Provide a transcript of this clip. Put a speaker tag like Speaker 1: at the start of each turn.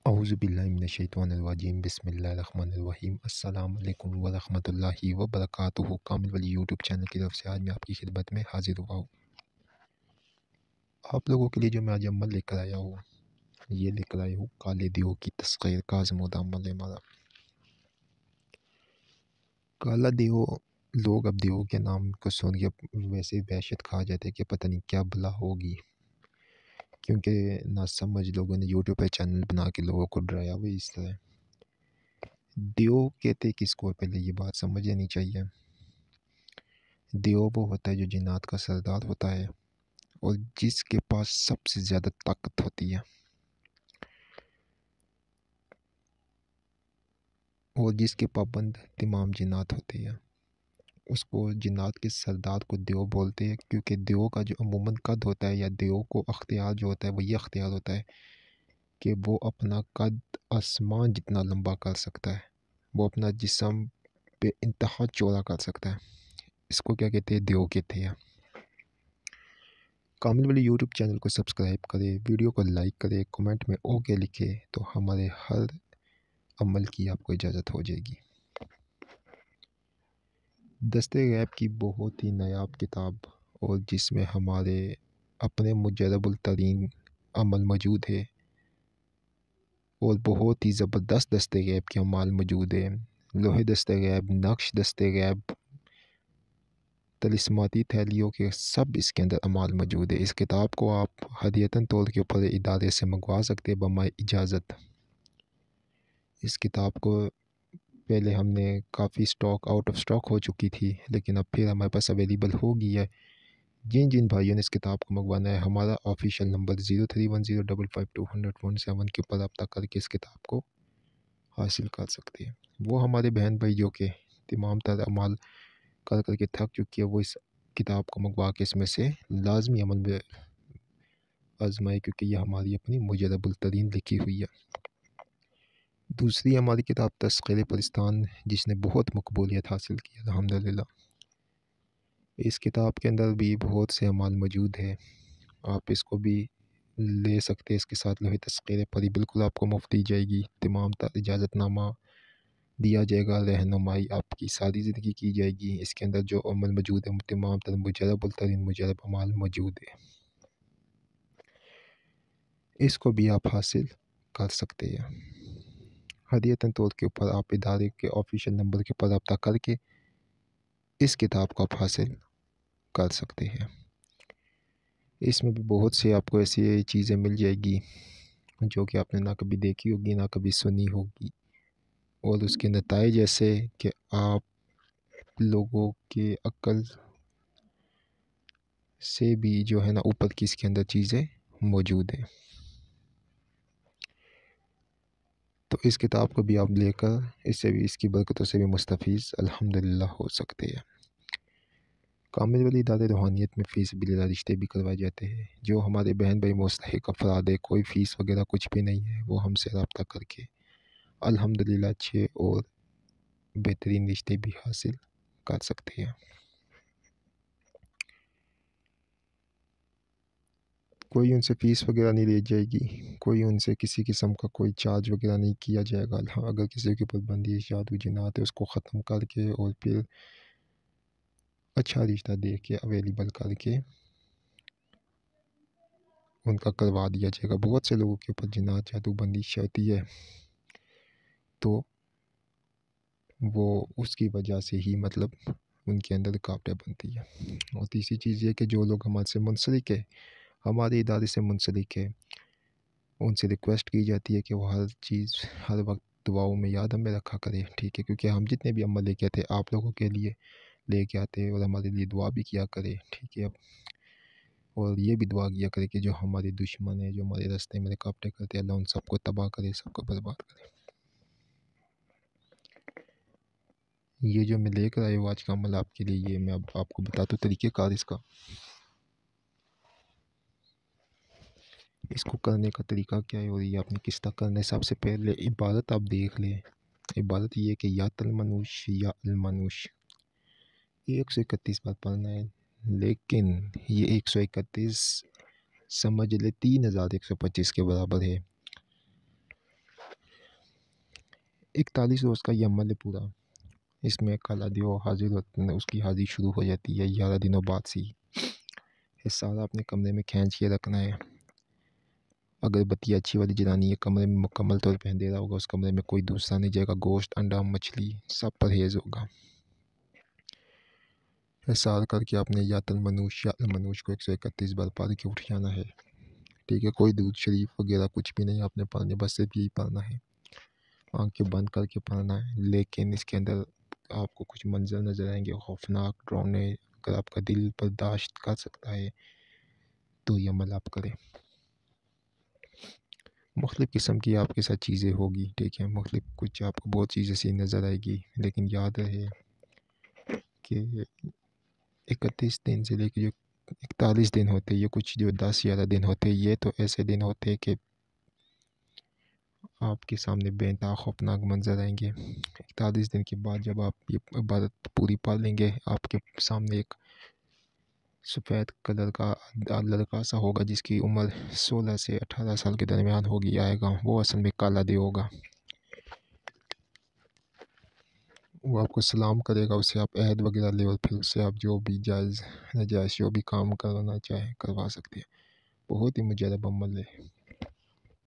Speaker 1: اعوذ باللہ من الشیطان الرجیم بسم اللہ الرحمن الرحیم السلام علیکم ورحمۃ اللہ وبرکاتہ۔ کامل ولی یوٹیوب چینل کی طرف سے آج میں آپ کی خدمت میں حاضر ہوا ہوں۔ آپ لوگوں کے لیے جو میں آج عمل لے کر آیا ہوں، یہ لے کر آیا ہوں کالے دیو کی تسخیر کا آزمودہ عمل ہے ہمارا۔ کالا دیو، لوگ اب دیو کے نام کو سن کے ویسے دہشت کھا جاتے کہ پتہ نہیں کیا بلا ہوگی، کیونکہ نہ سمجھ لوگوں نے یوٹیوب پہ چینل بنا کے لوگوں کو ڈرایا ہوئی اس طرح۔ دیو کہتے کس کو، پہلے یہ بات سمجھ لینی چاہیے۔ دیو وہ ہوتا ہے جو جنات کا سردار ہوتا ہے اور جس کے پاس سب سے زیادہ طاقت ہوتی ہے، اور جس کے پابند تمام جنات ہوتے ہیں، اس کو جنات کے سردار کو دیو بولتے ہیں، کیونکہ دیو کا جو عموماً قد ہوتا ہے یا دیو کو اختیار جو ہوتا ہے وہ یہ اختیار ہوتا ہے کہ وہ اپنا قد آسمان جتنا لمبا کر سکتا ہے، وہ اپنا جسم بے انتہا چوڑا کر سکتا ہے۔ اس کو کیا کہتے ہیں؟ دیو کہتے ہیں۔ کامل ولی یوٹیوب چینل کو سبسکرائب کرے، ویڈیو کو لائک کرے، کومنٹ میں اوکے لکھے تو ہمارے ہر عمل کی آپ کو اجازت ہو جائے گی۔ دستِ غیب کی بہت ہی نایاب کتاب، اور جس میں ہمارے اپنے مجرب الترین عمل موجود ہے، اور بہت ہی زبردست دستِ غیب کے اعمال موجود ہیں۔ لوہے دستِ غیب، نقش دستِ غیب، طلسماتی تھیلیوں کے سب اس کے اندر اعمال موجود ہے۔ اس کتاب کو آپ ہدیتاً طور کے اوپر ادارے سے منگوا سکتے ہیں بمائے اجازت۔ اس کتاب کو پہلے ہم نے کافی آؤٹ آف سٹاک ہو چکی تھی، لیکن اب پھر ہمارے پاس اویلیبل ہو گئی ہے۔ جن بھائیوں نے اس کتاب کو منگوانا ہے، ہمارا آفیشیل نمبر 0310552117 کے اوپر رابطہ کر کے اس کتاب کو حاصل کر سکتے ہیں۔ وہ ہمارے بہن بھائی جو کہ تمام تر اعمال کر کے تھک چکی ہے، وہ اس کتاب کو منگوا کے اس میں سے لازمی عمل میں آزمائے، کیونکہ یہ ہماری اپنی مجرب الترین لکھی ہوئی ہے۔ دوسری ہماری کتاب تسخیر پرستان، جس نے بہت مقبولیت حاصل کی الحمدللہ۔ اس کتاب کے اندر بھی بہت سے اعمال موجود ہیں، آپ اس کو بھی لے سکتے ہیں۔ اس کے ساتھ لوہے تسخیر پری بالکل آپ کو مفت دی جائے گی، تمام تر اجازت نامہ دیا جائے گا، رہنمائی آپ کی ساری زندگی کی جائے گی۔ اس کے اندر جو عمل موجود ہے تمام تر مجرب الترین مجرب اعمال موجود ہے، اس کو بھی آپ حاصل کر سکتے ہیں۔ ہدیتاً طور کے اوپر آپ ادارے کے آفیشیل نمبر کے اوپر رابطہ کر کے اس کتاب کو آپ حاصل کر سکتے ہیں۔ اس میں بھی بہت سے آپ کو ایسی چیزیں مل جائے گی جو کہ آپ نے نہ کبھی دیکھی ہوگی نہ کبھی سنی ہوگی، اور اس کے نتائج ایسے کہ آپ لوگوں کے عقل سے بھی جو ہے نا اوپر کی اس کے اندر چیزیں موجود ہیں۔ تو اس کتاب کو بھی آپ لے کر اس سے بھی، اس کی برکتوں سے بھی مستفیض الحمدللہ ہو سکتے ہیں۔ کامل ولی ادارے روحانیت میں فیس بلا رشتے بھی کروائے جاتے ہیں۔ جو ہمارے بہن بھائی مستحق افراد ہے، کوئی فیس وغیرہ کچھ بھی نہیں ہے، وہ ہم سے رابطہ کر کے الحمدللہ اچھے اور بہترین رشتے بھی حاصل کر سکتے ہیں۔ کوئی ان سے فیس وغیرہ نہیں لی جائے گی، کوئی ان سے کسی قسم کا کوئی چارج وغیرہ نہیں کیا جائے گا۔ اگر کسی کے اوپر بندش جادو جنات ہے، اس کو ختم کر کے اور پھر اچھا رشتہ دے کے اویلیبل کر کے ان کا کروا دیا جائے گا۔ بہت سے لوگوں کے اوپر جنات جادو بندش ہوتی ہے، تو وہ اس کی وجہ سے ہی مطلب ان کے اندر رکاوٹیں بنتی ہے۔ اور تیسری چیز یہ کہ جو لوگ ہمارے سے منسلک ہے، ہمارے ادارے سے منسلک ہے، ان سے ریکویسٹ کی جاتی ہے کہ وہ ہر چیز ہر وقت دعاؤں میں یاد ہمیں رکھا کرے، ٹھیک ہے؟ کیونکہ ہم جتنے بھی عمل لے کے آتے ہیں آپ لوگوں کے لیے لے کے آتے ہیں، اور ہمارے لیے دعا بھی کیا کرے، ٹھیک ہے؟ اور یہ بھی دعا کیا کرے کہ جو ہمارے دشمن ہیں، جو ہمارے راستے میں رکاوٹیں کرتے ہیں، اللہ ان سب کو تباہ کرے، سب کو برباد کرے۔ یہ جو میں لے کر آیا ہوں آج کا عمل آپ کے لیے، یہ میں اب آپ کو بتاتا ہوں طریقہ کار اس کا۔ اس کو کرنے کا طریقہ کیا ہے اور یہ آپ نے کس طرح کرنا ہے؟ سب سے پہلے عبارت آپ دیکھ لیں۔ عبارت یہ ہے کہ یا تلمنوش یا المنوش 131 بار پڑھنا ہے، لیکن یہ 131 سمجھ لے 3125 کے برابر ہے۔ 41 روز کا یہ عمل ہے پورا، اس میں کالا دیو حاضر ہوتا ہے، اس کی حاضری شروع ہو جاتی ہے 11 دنوں بعد سے ہی۔ یہ سارا اپنے کمرے میں کھینچ کے رکھنا ہے۔ اگر بتی اچھی والی جلانی ہے، کمرے میں مکمل طور پہ اندھیرا ہوگا، اس کمرے میں کوئی دوسرا نہیں جائے گا، گوشت، انڈا، مچھلی سب پرہیز ہوگا۔ احساس کر کے آپ نے یا تن منوش یا المنوش کو 131 بار پڑھ کے اٹھ جانا ہے۔ ٹھیک ہے، کوئی درود شریف وغیرہ کچھ بھی نہیں آپ نے پڑھنے، بس صرف یہی پڑھنا ہے، آنکھیں بند کر کے پڑھنا ہے۔ لیکن اس کے اندر آپ کو کچھ منظر نظر آئیں گے خوفناک، ڈراؤنے۔ اگر آپ کا دل برداشت کر سکتا ہے تو یہ عمل آپ کریں۔ مختلف قسم کی آپ کے ساتھ چیزیں ہوگی، ٹھیک ہے، مختلف کچھ آپ کو بہت چیزیں سی نظر آئے گی، لیکن یاد رہے کہ 31 دن سے لے کے جو 41 دن ہوتے، یہ کچھ جو 10-11 دن ہوتے، یہ تو ایسے دن ہوتے کہ آپ کے سامنے بے انتہا خوفناک منظر آئیں گے۔ 41 دن کے بعد جب آپ یہ عبادت پوری پا لیں گے، آپ کے سامنے ایک سفید کلر کا لڑکا سا ہوگا جس کی عمر 16 سے 18 سال کے درمیان ہوگی، آئے گا، وہ اصل میں کالا دیو ہوگا۔ وہ آپ کو سلام کرے گا، اسے آپ عہد وغیرہ لے اور پھر اس سے آپ جو بھی جائز ناجائز جو بھی کام کروانا چاہیں کروا سکتے ہیں۔ بہت ہی مجرب عمل ہے۔